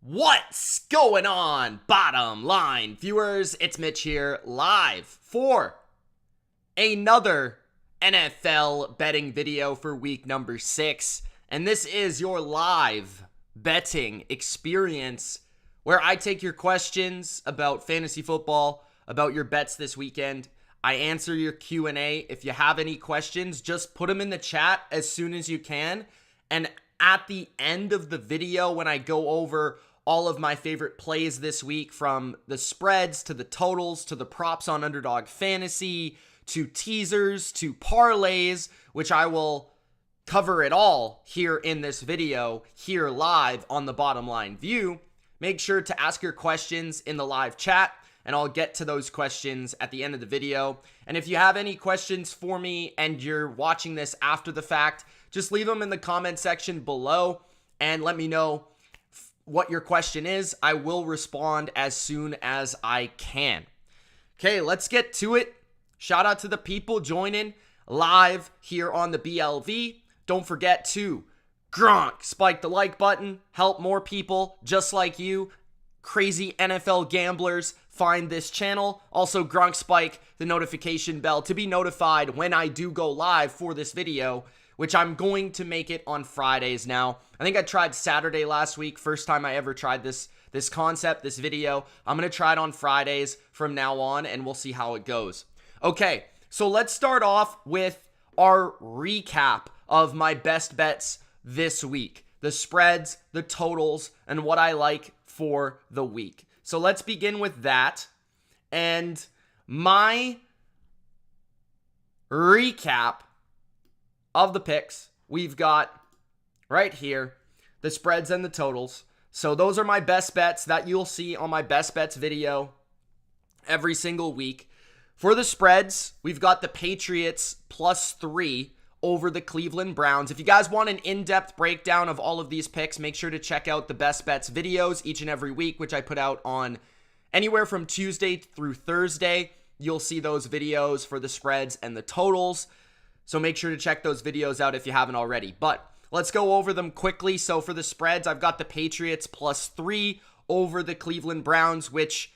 What's going on, bottom line viewers? It's Mitch here, live for another NFL betting video for week number 6. And this is your live betting experience where I take your questions about fantasy football, about your bets this weekend. I answer your Q&A. If you have any questions, just put them in the chat as soon as you can. And at the end of the video, when I go over all of my favorite plays this week, from the spreads to the totals to the props on Underdog Fantasy to teasers to parlays, which I will cover it all here in this video, here live on the Bottom Line View. Make sure to ask your questions in the live chat, and I'll get to those questions at the end of the video. And if you have any questions for me and you're watching this after the fact, just leave them in the comment section below and let me know what your question is. I will respond as soon as I can. Okay, let's get to it. Shout out to the people joining live here on the BLV. Don't forget to spike the like button. Help more people just like you, crazy NFL gamblers, find this channel. Also, spike the notification bell to be notified when I do go live for this video, which I'm going to make it on Fridays now. I think I tried Saturday last week, first time I ever tried this concept, this video. I'm going to try it on Fridays from now on, and we'll see how it goes. Okay, so let's start off with our recap of my best bets this week. The spreads, the totals, and what I like for the week. So let's begin with that. And my recap of the picks, we've got right here the spreads and the totals. So those are my best bets that you'll see on my best bets video every single week. For the spreads, we've got the Patriots +3 over the Cleveland Browns. If you guys want an in-depth breakdown of all of these picks, make sure to check out the best bets videos each and every week, which I put out on anywhere from Tuesday through Thursday. You'll see those videos for the spreads and the totals. So make sure to check those videos out if you haven't already. But let's go over them quickly. So for the spreads, I've got the Patriots +3 over the Cleveland Browns, which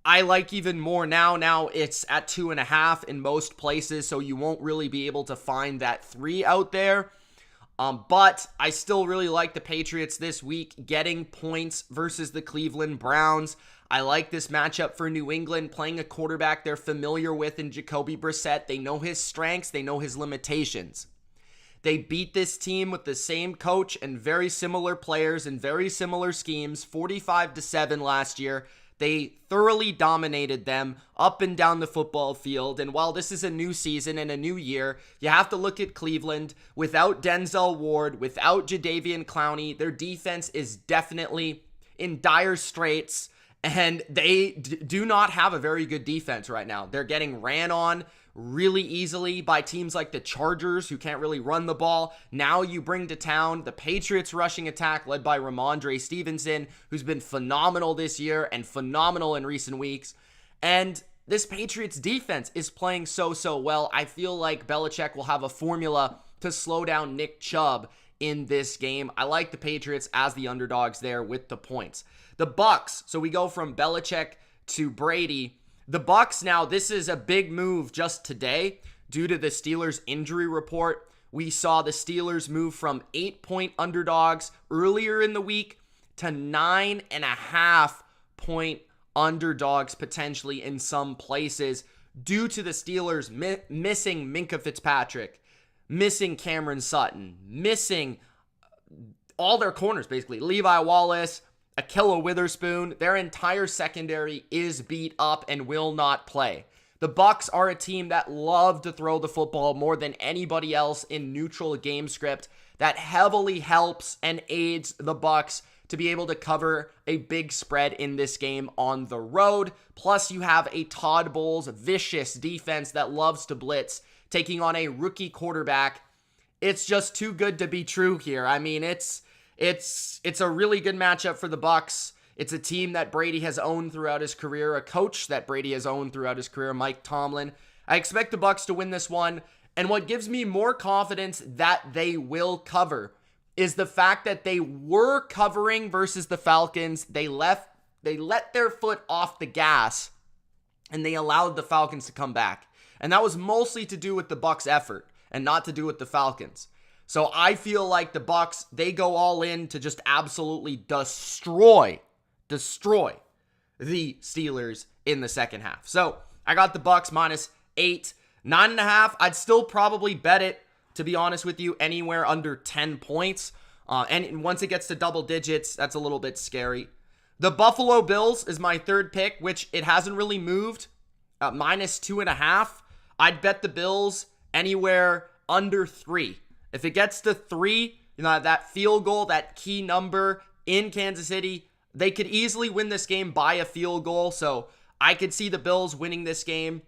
I like even more now. Now it's at 2.5 in most places, so you won't really be able to find that 3 out there. But I still really like the Patriots this week getting points versus the Cleveland Browns. I like this matchup for New England, playing a quarterback they're familiar with in Jacoby Brissett. They know his strengths. They know his limitations. They beat this team with the same coach and very similar players and very similar schemes, 45-7 last year. They thoroughly dominated them up and down the football field. And while this is a new season and a new year, you have to look at Cleveland. Without Denzel Ward, without Jadeveon Clowney, their defense is definitely in dire straits. And they do not have a very good defense right now. They're getting ran on really easily by teams like the Chargers, who can't really run the ball. Now you bring to town the Patriots rushing attack led by Ramondre Stevenson, who's been phenomenal this year and phenomenal in recent weeks. And this Patriots defense is playing so well. I feel like Belichick will have a formula to slow down Nick Chubb in this game. I like the Patriots as the underdogs there with the points. The Bucs, so we go from Belichick to Brady. The Bucs now, this is a big move just today due to the Steelers injury report. We saw the Steelers move from 8-point underdogs earlier in the week to 9.5-point underdogs potentially in some places due to the Steelers missing Minkah Fitzpatrick, missing Cameron Sutton, missing all their corners basically. Levi Wallace, Ahkello Witherspoon, their entire secondary is beat up and will not play. The Bucs are a team that love to throw the football more than anybody else in neutral game script. That heavily helps and aids the Bucs to be able to cover a big spread in this game on the road. Plus, you have a Todd Bowles vicious defense that loves to blitz, taking on a rookie quarterback. It's just too good to be true here. I mean, it's a really good matchup for the Bucs. It's a team that Brady has owned throughout his career, a coach that Brady has owned throughout his career, Mike Tomlin. I expect the Bucs to win this one, and what gives me more confidence that they will cover is the fact that they were covering versus the Falcons. They let their foot off the gas and they allowed the Falcons to come back. And that was mostly to do with the Bucs' effort and not to do with the Falcons. So I feel like the Bucs, they go all in to just absolutely destroy the Steelers in the second half. So I got the Bucs -8, 9.5. I'd still probably bet it, to be honest with you, anywhere under 10 points. And once it gets to double digits, that's a little bit scary. The Buffalo Bills is my third pick, which it hasn't really moved. -2.5. I'd bet the Bills anywhere under 3. If it gets to 3, that field goal, that key number in Kansas City, they could easily win this game by a field goal. So I could see the Bills winning this game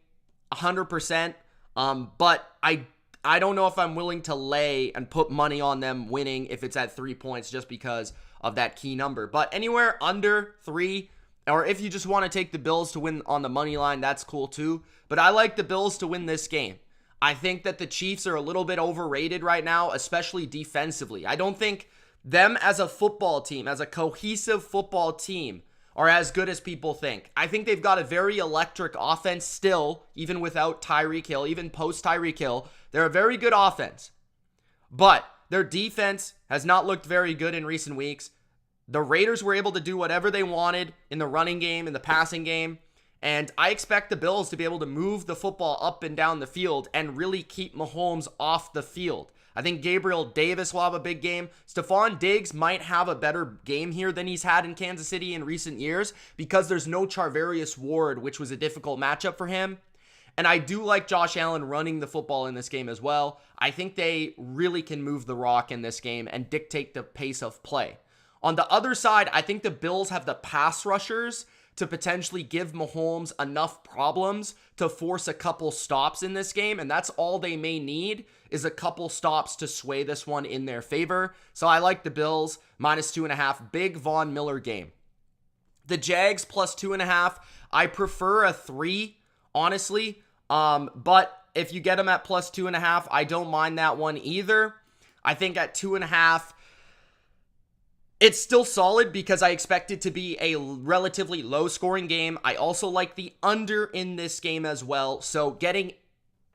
100%. But I don't know if I'm willing to lay and put money on them winning if it's at 3 points just because of that key number. But anywhere under 3, or if you just want to take the Bills to win on the money line, that's cool too. But I like the Bills to win this game. I think that the Chiefs are a little bit overrated right now, especially defensively. I don't think them as a football team, as a cohesive football team, are as good as people think. I think they've got a very electric offense still, even without Tyreek Hill, even post Tyreek Hill. They're a very good offense. But their defense has not looked very good in recent weeks. The Raiders were able to do whatever they wanted in the running game, in the passing game. And I expect the Bills to be able to move the football up and down the field and really keep Mahomes off the field. I think Gabriel Davis will have a big game. Stephon Diggs might have a better game here than he's had in Kansas City in recent years because there's no Charvarius Ward, which was a difficult matchup for him. And I do like Josh Allen running the football in this game as well. I think they really can move the rock in this game and dictate the pace of play. On the other side, I think the Bills have the pass rushers to potentially give Mahomes enough problems to force a couple stops in this game. And that's all they may need is a couple stops to sway this one in their favor. So I like the Bills -2.5. Big Von Miller game. The Jags +2.5. I prefer a 3, honestly. But if you get them at +2.5, I don't mind that one either. I think at 2.5, it's still solid because I expect it to be a relatively low-scoring game. I also like the under in this game as well. So getting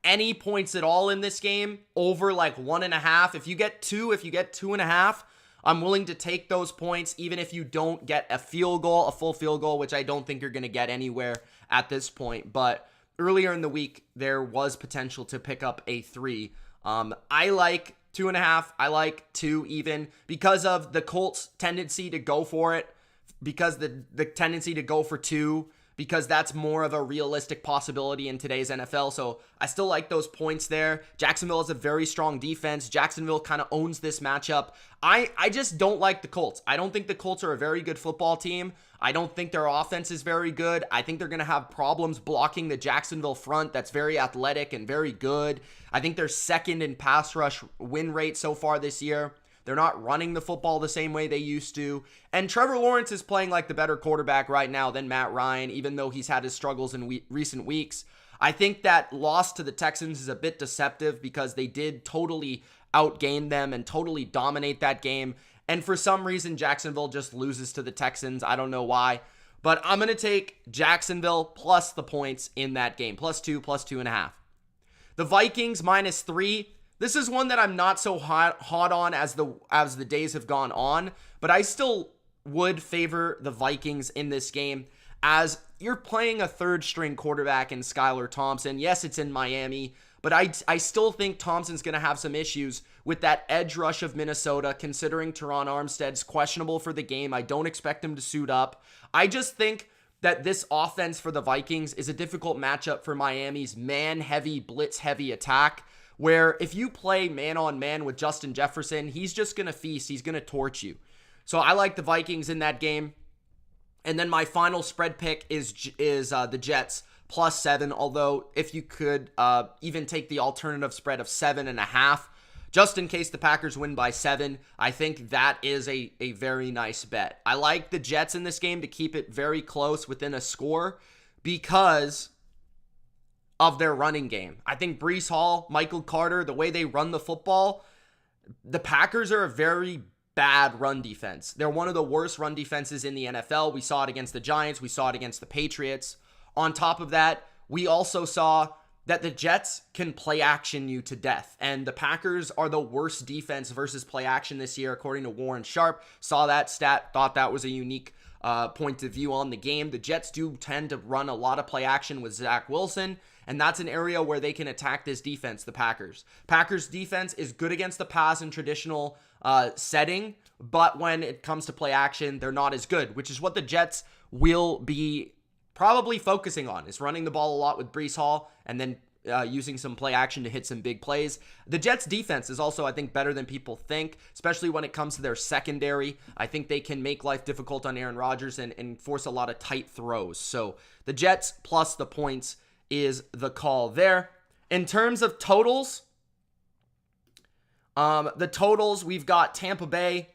any points at all in this game over like 1.5. If you get 2, if you get 2.5, I'm willing to take those points even if you don't get a field goal, a full field goal, which I don't think you're going to get anywhere at this point. But earlier in the week, there was potential to pick up a 3. I like 2.5. I like 2 even because of the Colts' tendency to go for it, because the tendency to go for 2, because that's more of a realistic possibility in today's NFL. So I still like those points there. Jacksonville has a very strong defense. Jacksonville kind of owns this matchup. I just don't like the Colts. I don't think the Colts are a very good football team. I don't think their offense is very good. I think they're going to have problems blocking the Jacksonville front that's very athletic and very good. I think they're second in pass rush win rate so far this year. They're not running the football the same way they used to. And Trevor Lawrence is playing like the better quarterback right now than Matt Ryan, even though he's had his struggles in recent weeks. I think that loss to the Texans is a bit deceptive because they did totally outgain them and totally dominate that game. And for some reason, Jacksonville just loses to the Texans. I don't know why. But I'm going to take Jacksonville plus the points in that game. +2, +2.5. The Vikings -3. This is one that I'm not so hot on as the days have gone on, but I still would favor the Vikings in this game as you're playing a third-string quarterback in Skylar Thompson. Yes, it's in Miami, but I still think Thompson's going to have some issues with that edge rush of Minnesota, considering Teron Armstead's questionable for the game. I don't expect him to suit up. I just think that this offense for the Vikings is a difficult matchup for Miami's man-heavy, blitz-heavy attack, where if you play man-on-man with Justin Jefferson, he's just going to feast. He's going to torch you. So I like the Vikings in that game. And then my final spread pick is the Jets +7, although if you could even take the alternative spread of 7.5, just in case the Packers win by 7, I think that is a very nice bet. I like the Jets in this game to keep it very close within a score because of their running game. I think Breece Hall, Michael Carter, the way they run the football, The Packers are a very bad run defense. They're one of the worst run defenses in the NFL. We saw it against the Giants. We saw it against the Patriots. On top of that, we also saw that the Jets can play action you to death. And the Packers are the worst defense versus play action this year, according to Warren Sharp. Saw that stat, thought that was a unique point of view on the game. The Jets do tend to run a lot of play action with Zach Wilson, and that's an area where they can attack this defense, the Packers. Packers defense is good against the pass in traditional setting, but when it comes to play action, they're not as good, which is what the Jets will be probably focusing on, is running the ball a lot with Breece Hall and then using some play action to hit some big plays. The Jets defense is also, I think, better than people think, especially when it comes to their secondary. I think they can make life difficult on Aaron Rodgers and force a lot of tight throws. So the Jets plus the points is the call there. In terms of totals, the totals, we've got Tampa Bay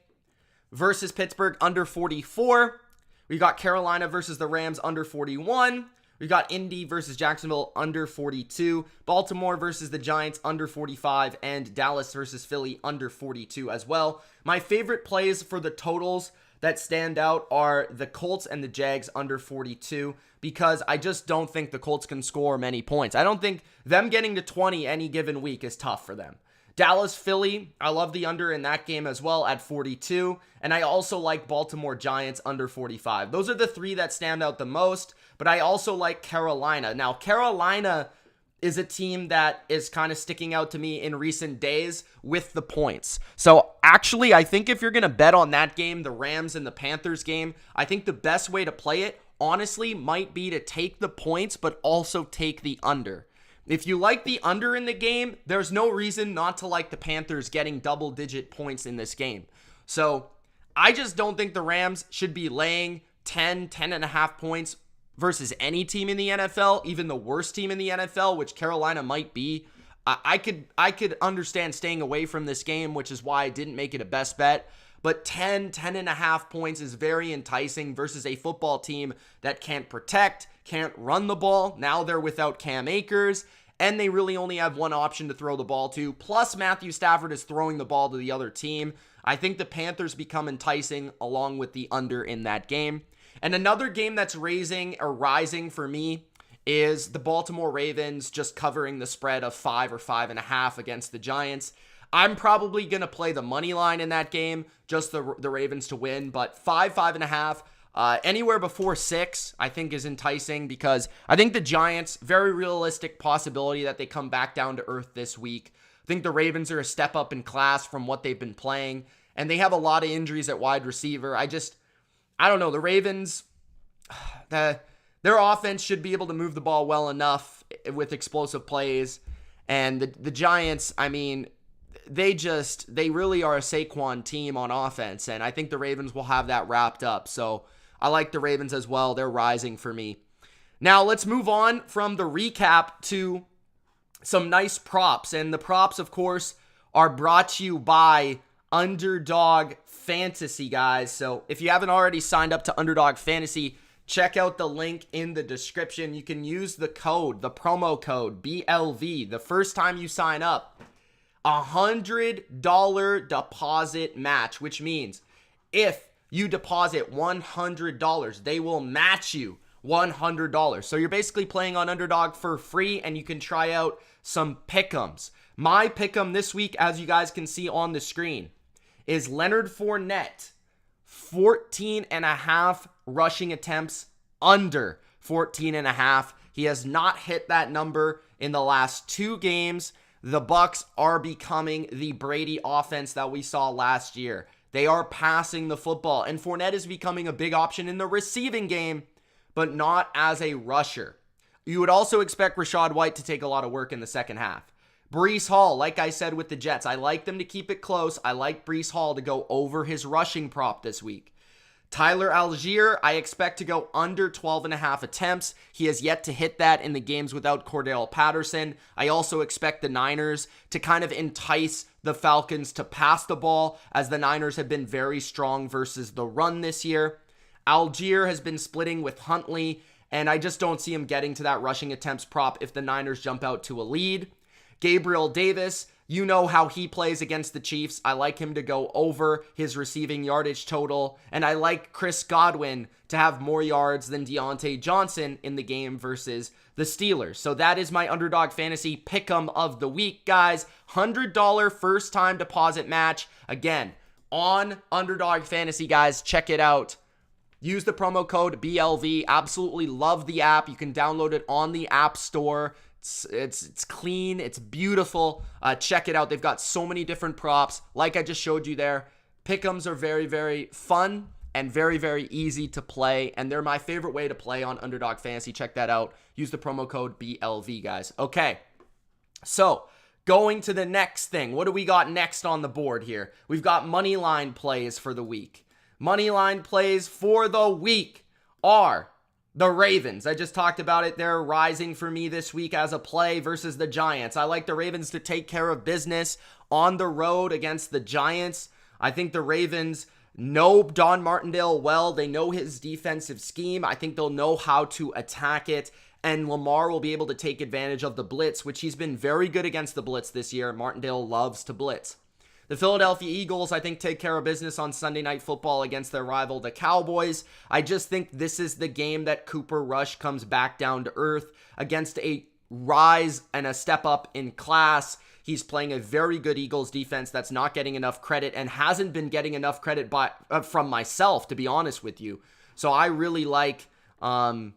versus Pittsburgh under 44. We got Carolina versus the Rams under 41. We got Indy versus Jacksonville under 42. Baltimore versus the Giants under 45. And Dallas versus Philly under 42 as well. My favorite plays for the totals that stand out are the Colts and the Jags under 42, because I just don't think the Colts can score many points. I don't think them getting to 20 any given week is tough for them. Dallas, Philly, I love the under in that game as well at 42. And I also like Baltimore Giants under 45. Those are the three that stand out the most. But I also like Carolina. Now, Carolina is a team that is kind of sticking out to me in recent days with the points. So actually, I think if you're going to bet on that game, the Rams and the Panthers game, I think the best way to play it, honestly, might be to take the points, but also take the under. If you like the under in the game, there's no reason not to like the Panthers getting double-digit points in this game. So I just don't think the Rams should be laying 10.5 points versus any team in the NFL, even the worst team in the NFL, which Carolina might be. I could understand staying away from this game, which is why I didn't make it a best bet. But 10.5 points is very enticing versus a football team that can't protect, can't run the ball. Now they're without Cam Akers, and they really only have one option to throw the ball to. Plus, Matthew Stafford is throwing the ball to the other team. I think the Panthers become enticing along with the under in that game. And another game that's rising for me is the Baltimore Ravens just covering the spread of 5 or 5.5 against the Giants. I'm probably going to play the money line in that game, just the Ravens to win, but 5.5, anywhere before 6, I think is enticing, because I think the Giants, very realistic possibility that they come back down to earth this week. I think the Ravens are a step up in class from what they've been playing, and they have a lot of injuries at wide receiver. I don't know, the Ravens, their offense should be able to move the ball well enough with explosive plays, and the Giants, I mean, they really are a Saquon team on offense, and I think the Ravens will have that wrapped up. So I like the Ravens as well. They're rising for me. Now let's move on from the recap to some nice props. And the props, of course, are brought to you by Underdog Fantasy, guys. So if you haven't already signed up to Underdog Fantasy, check out the link in the description. You can use the promo code BLV the first time you sign up. $100 deposit match, which means if you deposit $100, they will match you $100. So you're basically playing on Underdog for free, and you can try out some pick'ems. My pick'em this week, as you guys can see on the screen, is Leonard Fournette, 14.5 rushing attempts, under 14.5. He has not hit that number in the last 2 games. The Bucs are becoming the Brady offense that we saw last year. They are passing the football, and Fournette is becoming a big option in the receiving game, but not as a rusher. You would also expect Rachaad White to take a lot of work in the second half. Breece Hall, like I said with the Jets, I like them to keep it close. I like Breece Hall to go over his rushing prop this week. Tyler Algier, I expect to go under 12.5 attempts. He has yet to hit that in the games without Cordell Patterson. I also expect the Niners to kind of entice the Falcons to pass the ball, as the Niners have been very strong versus the run this year. Algier has been splitting with Huntley, and I just don't see him getting to that rushing attempts prop if the Niners jump out to a lead. Gabriel Davis, You know how he plays against the Chiefs. I like him to go over his receiving yardage total. And I like Chris Godwin to have more yards than Deontay Johnson in the game versus the Steelers. So that is my Underdog Fantasy Pick'em of the week, guys. $100 first-time deposit match. Again, on Underdog Fantasy, guys. Check it out. Use the promo code BLV. Absolutely love the app. You can download it on the App Store. It's clean. It's beautiful. Check it out. They've got so many different props. Like I just showed you there, pick'ems are very, very fun and very, very easy to play. And they're my favorite way to play on Underdog Fantasy. Check that out. Use the promo code BLV, guys. Okay, so going to the next thing. What do we got next on the board here? We've got money line plays for the week. Money line plays for the week are the Ravens. I just talked about it. They're rising for me this week as a play versus the Giants. I like the Ravens to take care of business on the road against the Giants. I think the Ravens know Don Martindale well. They know his defensive scheme. I think they'll know how to attack it. And Lamar will be able to take advantage of the blitz, which he's been very good against the blitz this year. Martindale loves to blitz. The Philadelphia Eagles, I think, take care of business on Sunday Night Football against their rival, the Cowboys. I just think this is the game that Cooper Rush comes back down to earth against a rise and a step up in class. He's playing a very good Eagles defense that's not getting enough credit and hasn't been getting enough credit from myself, to be honest with you. So I really like the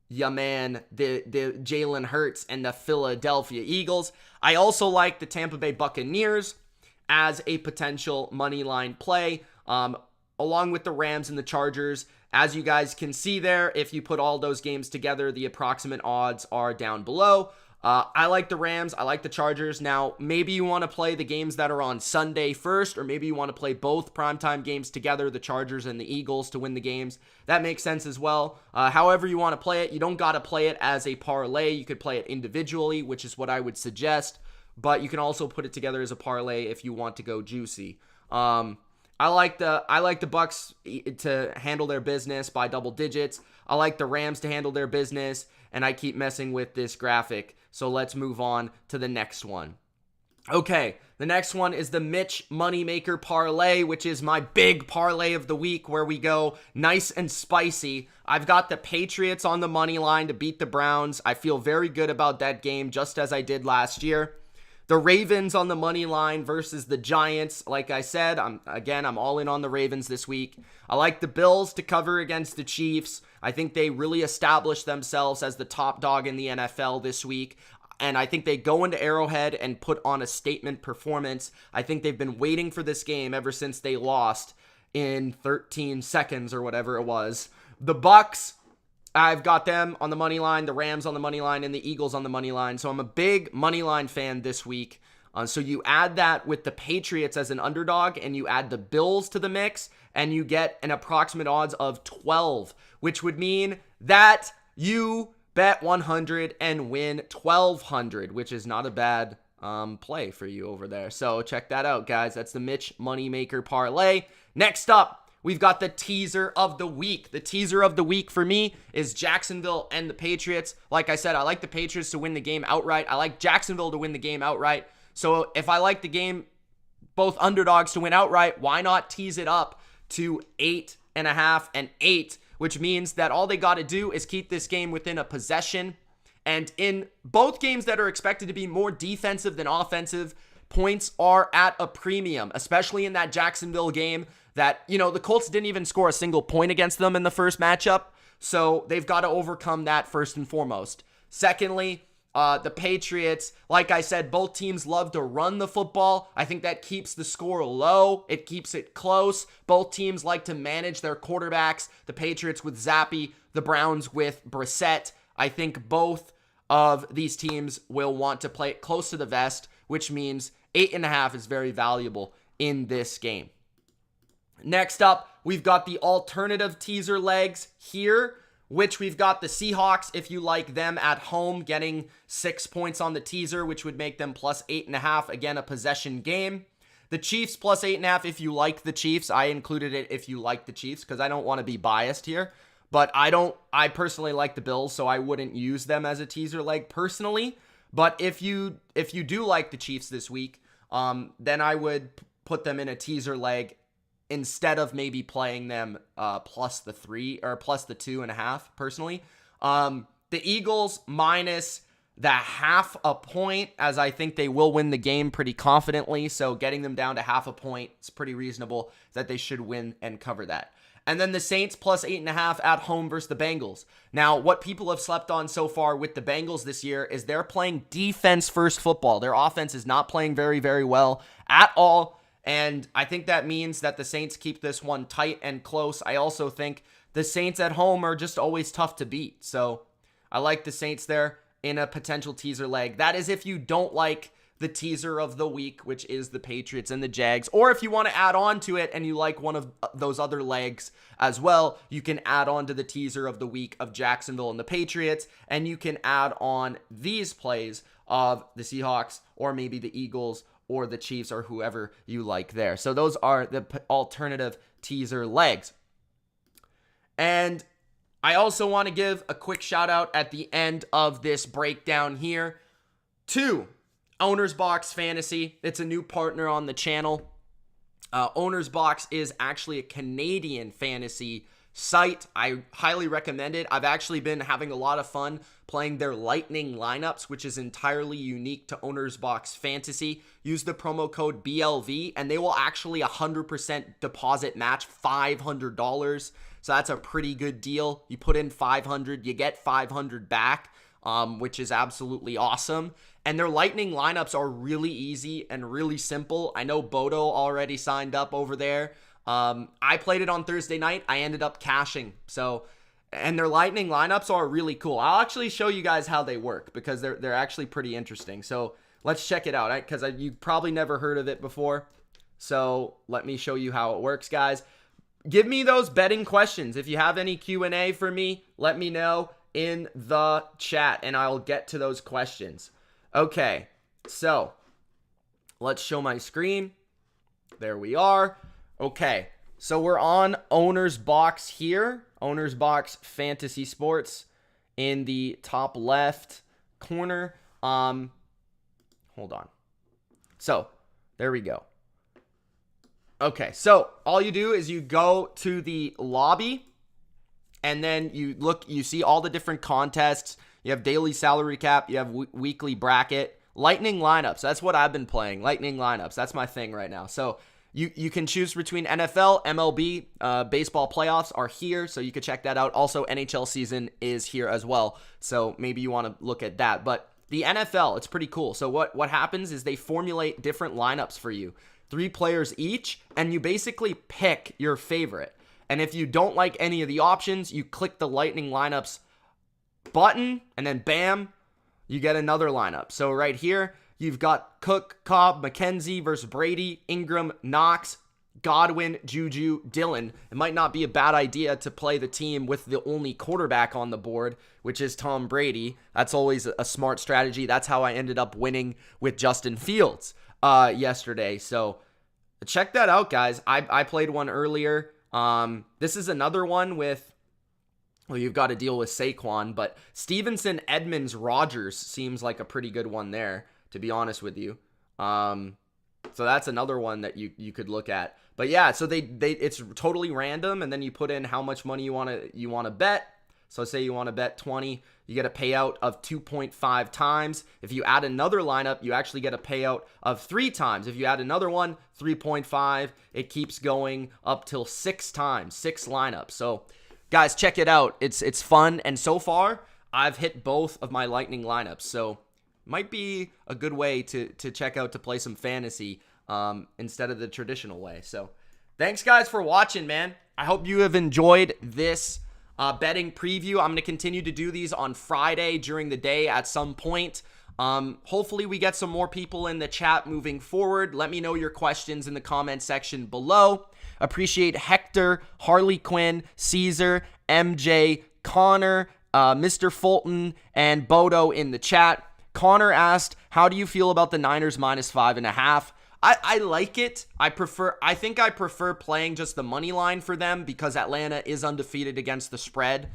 Jalen Hurts and the Philadelphia Eagles. I also like the Tampa Bay Buccaneers as a potential money line play, along with the Rams and the Chargers. As you guys can see there, if you put all those games together, the approximate odds are down below. I like the Rams. I like the Chargers. Now, maybe you want to play the games that are on Sunday first, or maybe you want to play both primetime games together, the Chargers and the Eagles, to win the games. That makes sense as well. However you want to play it, you don't got to play it as a parlay. You could play it individually, which is what I would suggest. But you can also put it together as a parlay if you want to go juicy. I like the Bucks to handle their business by double digits. I like the Rams to handle their business, and I keep messing with this graphic. So let's move on to the next one. Okay, the next one is the Mitch Moneymaker Parlay, which is my big parlay of the week, where we go nice and spicy. I've got the Patriots on the money line to beat the Browns. I feel very good about that game, just as I did last year. The Ravens on the money line versus the Giants. Like I said, I'm all in on the Ravens this week. I like the Bills to cover against the Chiefs. I think they really established themselves as the top dog in the NFL this week. And I think they go into Arrowhead and put on a statement performance. I think they've been waiting for this game ever since they lost in 13 seconds or whatever it was. The Bucks, I've got them on the money line, the Rams on the money line, and the Eagles on the money line. So I'm a big money line fan this week. So you add that with the Patriots as an underdog, and you add the Bills to the mix, and you get an approximate odds of 12, which would mean that you bet 100 and win 1,200, which is not a bad play for you over there. So check that out, guys. That's the Mitch Moneymaker Parlay. Next up, we've got the teaser of the week. The teaser of the week for me is Jacksonville and the Patriots. Like I said, I like the Patriots to win the game outright. I like Jacksonville to win the game outright. So if I like the game, both underdogs to win outright, why not tease it up to 8.5 and 8, which means that all they got to do is keep this game within a possession. And in both games that are expected to be more defensive than offensive, points are at a premium, especially in that Jacksonville game that, the Colts didn't even score a single point against them in the first matchup. So they've got to overcome that first and foremost. Secondly, the Patriots, like I said, both teams love to run the football. I think that keeps the score low. It keeps it close. Both teams like to manage their quarterbacks. The Patriots with Zappy, the Browns with Brissett. I think both of these teams will want to play it close to the vest, which means 8.5 is very valuable in this game. Next up, we've got the alternative teaser legs here, which we've got the Seahawks, if you like them at home, getting 6 points on the teaser, which would make them plus 8.5. Again, a possession game. The Chiefs plus 8.5 if you like the Chiefs. I included it if you like the Chiefs because I don't want to be biased here. But I personally like the Bills, so I wouldn't use them as a teaser leg personally. But if you do like the Chiefs this week, then I would put them in a teaser leg instead of maybe playing them plus the 3 or plus the 2.5 personally. The Eagles minus the 0.5 point, as I think they will win the game pretty confidently. So getting them down to 0.5 point is pretty reasonable that they should win and cover that. And then the Saints plus 8.5 at home versus the Bengals. Now, what people have slept on so far with the Bengals this year is they're playing defense-first football. Their offense is not playing very, very well at all. And I think that means that the Saints keep this one tight and close. I also think the Saints at home are just always tough to beat. So I like the Saints there in a potential teaser leg. That is if you don't like the teaser of the week, which is the Patriots and the Jags. Or if you want to add on to it and you like one of those other legs as well, you can add on to the teaser of the week of Jacksonville and the Patriots, and you can add on these plays of the Seahawks or maybe the Eagles or the Chiefs or whoever you like there. So those are the alternative teaser legs. And I also want to give a quick shout out at the end of this breakdown here to Owner's Box Fantasy. It's a new partner on the channel. Owner's Box is actually a Canadian fantasy site. I highly recommend it. I've actually been having a lot of fun playing their lightning lineups, which is entirely unique to Owner's Box Fantasy. Use the promo code BLV and they will actually 100% deposit match $500. So that's a pretty good deal. You put in $500, you get $500 back, which is absolutely awesome. And their lightning lineups are really easy and really simple. I know Bodo already signed up over there. I played it on Thursday night. I ended up cashing. And their lightning lineups are really cool. I'll actually show you guys how they work because they're actually pretty interesting. So let's check it out because you probably never heard of it before. So let me show you how it works, guys. Give me those betting questions. If you have any Q&A for me, let me know in the chat and I'll get to those questions. Okay, so let's show my screen. There we are. Okay, so we're on Owner's Box here. Owner's Box Fantasy Sports in the top left corner. Hold on. So, there we go. Okay, so all you do is you go to the lobby and then you see all the different contests. You have daily salary cap, you have weekly bracket, lightning lineups. That's what I've been playing, lightning lineups. That's my thing right now. So you can choose between NFL, MLB, baseball playoffs are here, so you can check that out. Also, NHL season is here as well, so maybe you want to look at that. But the NFL, it's pretty cool. So what happens is they formulate different lineups for you. 3 players each, and you basically pick your favorite. And if you don't like any of the options, you click the lightning lineups button, and then bam, you get another lineup. So right here, you've got Cook, Cobb, McKenzie versus Brady, Ingram, Knox, Godwin, Juju, Dillon. It might not be a bad idea to play the team with the only quarterback on the board, which is Tom Brady. That's always a smart strategy. That's how I ended up winning with Justin Fields yesterday. So check that out, guys. I played one earlier. This is another one with, well, you've got to deal with Saquon, but Stevenson, Edmonds, Rodgers seems like a pretty good one there, to be honest with you. So that's another one that you could look at. But yeah, so it's totally random, and then you put in how much money you want to bet. So say you want to bet 20, you get a payout of 2.5 times. If you add another lineup, you actually get a payout of 3 times. If you add another one, 3.5. It keeps going up till 6 times, 6 lineups. So guys, check it out. It's fun, and so far I've hit both of my lightning lineups. So might be a good way to check out to play some fantasy instead of the traditional way. So thanks guys for watching, man. I hope you have enjoyed this betting preview. I'm going to continue to do these on Friday during the day at some point. Hopefully we get some more people in the chat moving forward. Let me know your questions in the comment section below. Appreciate Hector, Harley Quinn, Caesar, MJ, Connor, Mr. Fulton, and Bodo in the chat. Connor asked, how do you feel about the Niners minus 5.5? I like it. I think I prefer playing just the money line for them because Atlanta is undefeated against the spread.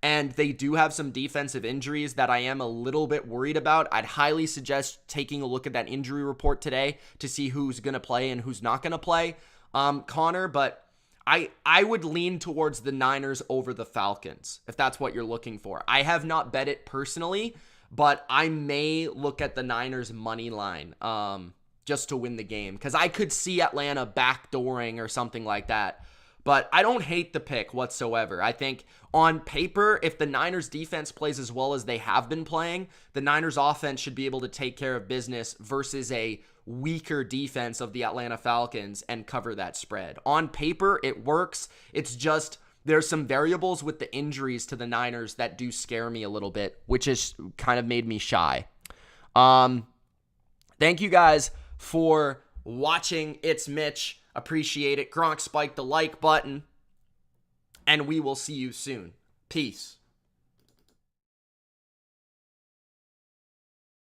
and they do have some defensive injuries that I am a little bit worried about. I'd highly suggest taking a look at that injury report today to see who's going to play and who's not going to play, Connor, but I would lean towards the Niners over the Falcons, if that's what you're looking for. I have not bet it personally, but I may look at the Niners money line just to win the game, because I could see Atlanta backdooring or something like that. But I don't hate the pick whatsoever. I think on paper, if the Niners defense plays as well as they have been playing, the Niners offense should be able to take care of business versus a weaker defense of the Atlanta Falcons and cover that spread. On paper, it works. It's just there's some variables with the injuries to the Niners that do scare me a little bit, which has kind of made me shy. Thank you guys for watching. It's Mitch. Appreciate it. Gronk spiked the like button, and we will see you soon. Peace.